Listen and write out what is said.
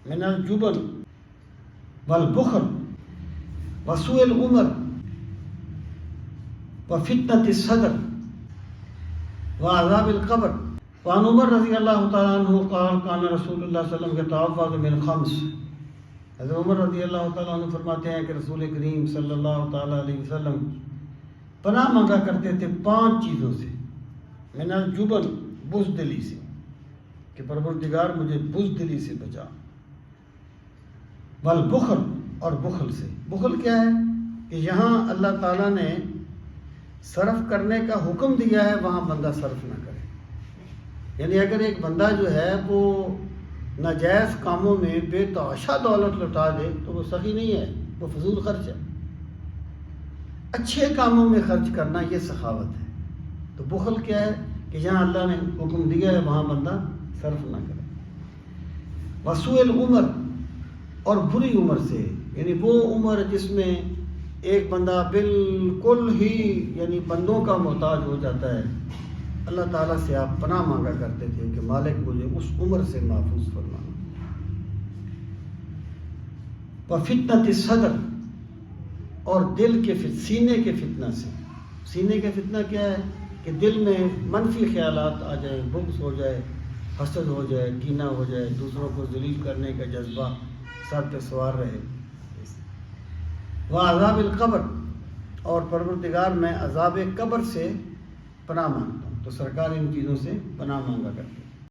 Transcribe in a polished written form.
من الجبن والبخل وسوء العمر وفتنة الصدر وعذاب القبر. وعن عمر رضی اللہ تعالیٰ عنہ قال کان رسول اللہ صلی اللہ علیہ وسلم یتعوذ من خمس. حضرت عمر رضی اللہ تعالیٰ عنہ فرماتے ہیں کہ رسول کریم صلی اللہ تعالیٰ علیہ وسلم پناہ مانگا کرتے تھے 5 چیزوں سے. من الجبن بزدلی سے کہ پروردگار مجھے بزدلی سے بچا. والبخل اور بخل سے. بخل کیا ہے کہ یہاں اللہ تعالیٰ نے صرف کرنے کا حکم دیا ہے وہاں بندہ صرف نہ کرے. یعنی اگر ایک بندہ جو ہے وہ ناجائز کاموں میں بے تحاشا دولت لٹا دے تو وہ سخی نہیں ہے، وہ فضول خرچ ہے. اچھے کاموں میں خرچ کرنا یہ سخاوت ہے. تو بخل کیا ہے کہ جہاں اللہ نے حکم دیا ہے وہاں بندہ صرف نہ کرے. وسوء العمر اور بری عمر سے، یعنی وہ عمر جس میں ایک بندہ بالکل ہی یعنی بندوں کا محتاج ہو جاتا ہے. اللہ تعالیٰ سے آپ پناہ مانگا کرتے تھے کہ مالک مجھے اس عمر سے محفوظ فرمانا. وفتنة الصدر اور دل کے سینے کے فتنہ سے. سینے کے فتنہ کیا ہے کہ دل میں منفی خیالات آ جائیں، بغض ہو جائے، حسد ہو جائے، کینہ ہو جائے، دوسروں کو ذلیل کرنے کا جذبہ سر پہ سوار رہے. وعذاب القبر اور پروردگار میں عذاب قبر سے پناہ مانگتا ہوں. تو سرکار ان چیزوں سے پناہ مانگا کرتے ہیں.